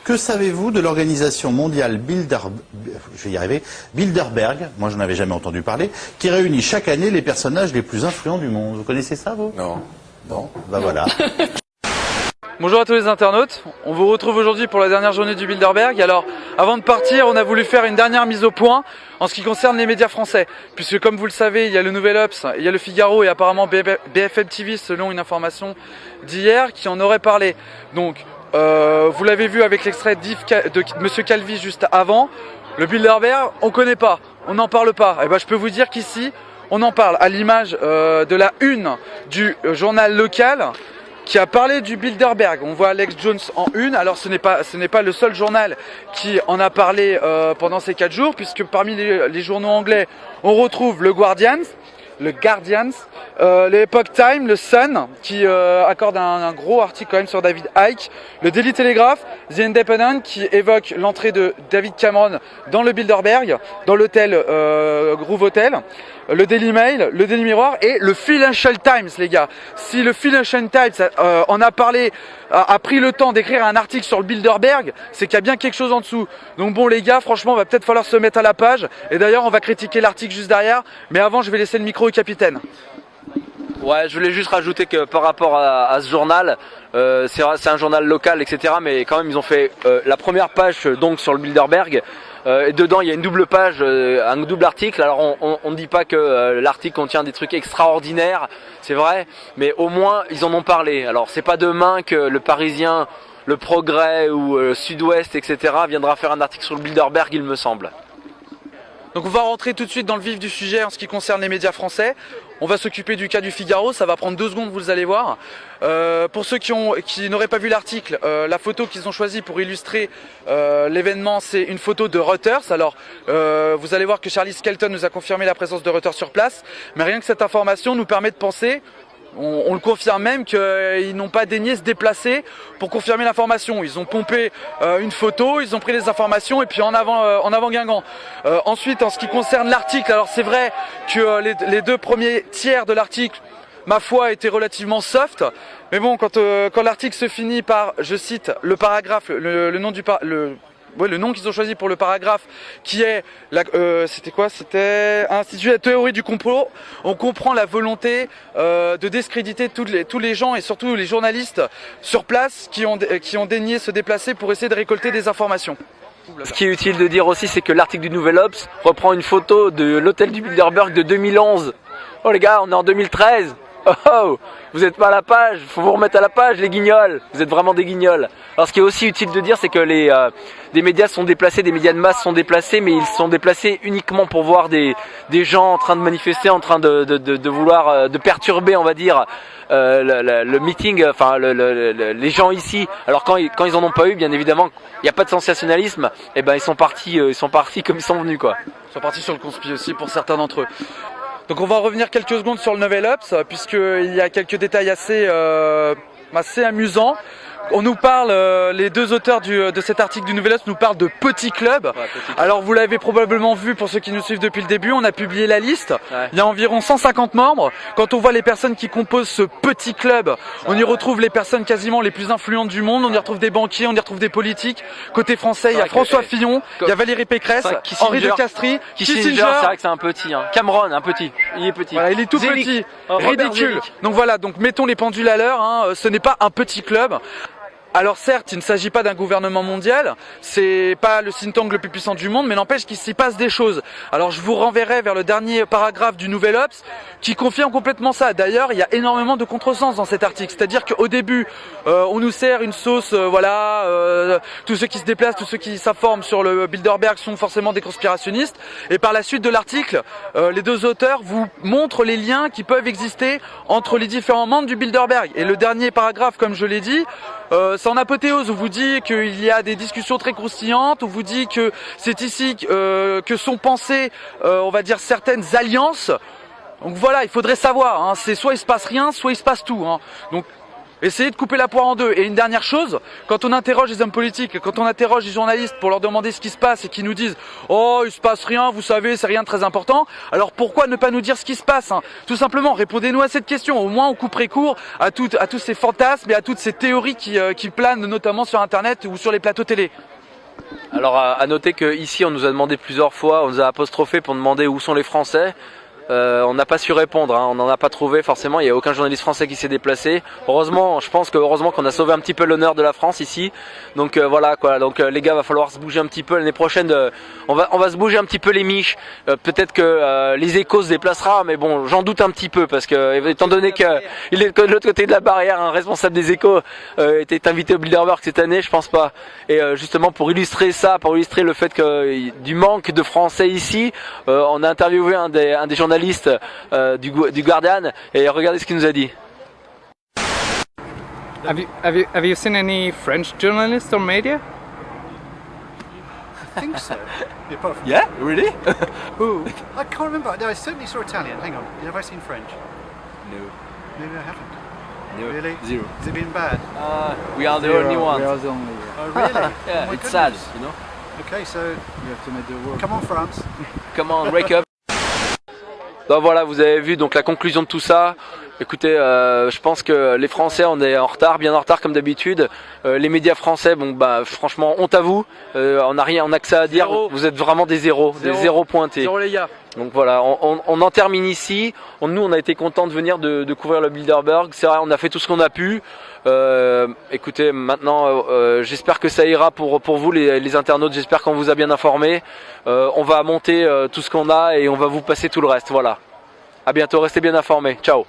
Que savez-vous de l'organisation mondiale Bilderberg, moi je n'en avais jamais entendu parler, qui réunit chaque année les personnages les plus influents du monde? Vous connaissez ça, vous? Non. Bon, ben voilà. Bonjour à tous les internautes, on vous retrouve aujourd'hui pour la dernière journée du Bilderberg. Alors avant de partir, on a voulu faire une dernière mise au point en ce qui concerne les médias français, puisque comme vous le savez, il y a le Nouvel Obs, il y a le Figaro et apparemment BFM TV selon une information d'hier qui en aurait parlé. Donc vous l'avez vu avec l'extrait de Monsieur Calvi juste avant, le Bilderberg on connaît pas, on n'en parle pas. Et ben je peux vous dire qu'ici on en parle, à l'image de la une du journal local qui a parlé du Bilderberg. On voit Alex Jones en une. Alors ce n'est pas le seul journal qui en a parlé pendant ces 4 jours, puisque parmi les journaux anglais, on retrouve le Guardian, l'Epoch Times, le Sun, qui accorde un gros article quand même sur David Icke, le Daily Telegraph, The Independent, qui évoque l'entrée de David Cameron dans le Bilderberg, dans l'hôtel Groove Hotel, le Daily Mail, le Daily Mirror et le Financial Times, les gars. Si le Financial Times en a parlé, a pris le temps d'écrire un article sur le Bilderberg, c'est qu'il y a bien quelque chose en dessous. Donc bon les gars, franchement, va peut-être falloir se mettre à la page. Et d'ailleurs, on va critiquer l'article juste derrière. Mais avant, je vais laisser le micro au capitaine. Ouais, je voulais juste rajouter que par rapport à ce journal, c'est un journal local, etc. Mais quand même, ils ont fait la première page donc sur le Bilderberg. Et dedans, il y a une double page, un double article. Alors, on ne dit pas que l'article contient des trucs extraordinaires, c'est vrai, mais au moins, ils en ont parlé. Alors, c'est pas demain que le Parisien, le Progrès ou Sud-Ouest, etc. viendra faire un article sur le Bilderberg, il me semble. Donc on va rentrer tout de suite dans le vif du sujet en ce qui concerne les médias français. On va s'occuper du cas du Figaro, ça va prendre 2 secondes, vous allez voir. Pour ceux qui n'auraient pas vu l'article, la photo qu'ils ont choisie pour illustrer l'événement, c'est une photo de Reuters. Alors vous allez voir que Charlie Skelton nous a confirmé la présence de Reuters sur place, mais rien que cette information nous permet de penser, on le confirme même, qu'ils n'ont pas daigné se déplacer pour confirmer l'information. Ils ont pompé une photo, ils ont pris les informations et puis en avant Guingamp. Ensuite, en ce qui concerne l'article, alors c'est vrai que les 2 premiers tiers de l'article, ma foi, étaient relativement soft. Mais bon, quand l'article se finit par, je cite, le paragraphe, le nom qu'ils ont choisi pour le paragraphe, qui est, c'était quoi? C'était Institut de la théorie du complot. On comprend la volonté de discréditer tous les gens et surtout les journalistes sur place qui ont daigné se déplacer pour essayer de récolter des informations. Ce qui est utile de dire aussi, c'est que l'article du Nouvel Obs reprend une photo de l'hôtel du Bilderberg de 2011. Oh les gars, on est en 2013. Oh, vous n'êtes pas à la page, faut vous remettre à la page les guignols, vous êtes vraiment des guignols. Alors ce qui est aussi utile de dire, c'est que des médias sont déplacés, des médias de masse sont déplacés, mais ils sont déplacés uniquement pour voir des gens en train de manifester, en train de vouloir de perturber, on va dire, le meeting, enfin les gens ici. Alors quand ils en ont pas eu, bien évidemment, il n'y a pas de sensationnalisme, et ben ils sont partis comme ils sont venus quoi. Ils sont partis sur le conspi aussi pour certains d'entre eux. Donc on va revenir quelques secondes sur le Nouvel Obs, puisqu'il y a quelques détails assez amusants. On nous parle, les 2 auteurs de cet article du Nouvel Obs nous parlent de petits clubs. Ouais, petit club. Alors vous l'avez probablement vu pour ceux qui nous suivent depuis le début, on a publié la liste. Ouais. Il y a environ 150 membres. Quand on voit les personnes qui composent ce petit club, on y retrouve les personnes quasiment les plus influentes du monde. On y retrouve des banquiers, on y retrouve des politiques. Côté français, il y a François Fillon, il y a Valérie Pécresse, Henri de Castries, Kissinger. C'est vrai que c'est un petit. Hein. Cameron, un petit. Il est petit. Voilà, il est tout Zelig. Petit, ridicule. Donc voilà, donc mettons les pendules à l'heure. Hein. Ce n'est pas un petit club. Alors certes, il ne s'agit pas d'un gouvernement mondial, c'est pas le think tank le plus puissant du monde, mais n'empêche qu'il s'y passe des choses. Alors je vous renverrai vers le dernier paragraphe du Nouvel Obs qui confirme complètement ça. D'ailleurs, il y a énormément de contresens dans cet article, c'est-à-dire qu'au début, on nous sert une sauce, tous ceux qui se déplacent, tous ceux qui s'informent sur le Bilderberg sont forcément des conspirationnistes, et par la suite de l'article, les 2 auteurs vous montrent les liens qui peuvent exister entre les différents membres du Bilderberg. Et le dernier paragraphe, comme je l'ai dit, c'est en apothéose, on vous dit qu'il y a des discussions très croustillantes, on vous dit que c'est ici que sont pensées, on va dire, certaines alliances. Donc voilà, il faudrait savoir, hein, c'est soit il se passe rien, soit il se passe tout. Hein. Donc Essayez de couper la poire en deux. Et une dernière chose, quand on interroge les hommes politiques, quand on interroge les journalistes pour leur demander ce qui se passe et qu'ils nous disent « Oh, il se passe rien, vous savez, c'est rien de très important », alors pourquoi ne pas nous dire ce qui se passe, hein? Tout simplement, répondez-nous à cette question. Au moins, on couperait court à tous ces fantasmes et à toutes ces théories qui planent notamment sur Internet ou sur les plateaux télé. Alors à noter qu'ici on nous a demandé plusieurs fois, on nous a apostrophé pour demander où sont les Français. On n'a pas su répondre, hein. On n'en a pas trouvé forcément, il n'y a aucun journaliste français qui s'est déplacé. Heureusement, je pense que heureusement qu'on a sauvé un petit peu l'honneur de la France ici. Donc voilà quoi, donc les gars, va falloir se bouger un petit peu l'année prochaine. On va se bouger un petit peu les miches. Peut-être que les Échos se déplacera, mais bon, j'en doute un petit peu parce que étant donné que il est de l'autre côté de la barrière, un responsable des Échos était invité au Bilderberg cette année, je pense pas. Et justement pour illustrer ça, pour illustrer le fait que du manque de Français ici, on a interviewé un des journalistes du Guardian et regardez ce qu'il nous a dit. Have you seen any French journalists or media? I think so. Apart from Yeah, really? Who? I can't remember. No, I certainly saw Italian. Hang on. Have I seen French? No. Maybe I haven't. No. Really? Zero. Has it been bad? We are the only ones. We are the only. Oh, really? Yeah, Oh my it's sad, goodness. you know. Okay, so You have to make the work. come on, France. Come on, wake up. Donc voilà, vous avez vu donc la conclusion de tout ça. Écoutez, je pense que les Français, on est en retard, bien en retard comme d'habitude. Les médias français, bon bah franchement, honte à vous. On n'a rien, on n'a que ça à dire. Zéro. Vous êtes vraiment des zéros, des zéros pointés. Zéro les gars. Donc voilà, on en termine ici. Nous, on a été contents de venir de couvrir le Bilderberg. C'est vrai, on a fait tout ce qu'on a pu. Écoutez, maintenant, j'espère que ça ira pour vous, les internautes. J'espère qu'on vous a bien informés. On va monter tout ce qu'on a et on va vous passer tout le reste. Voilà. À bientôt, restez bien informés. Ciao.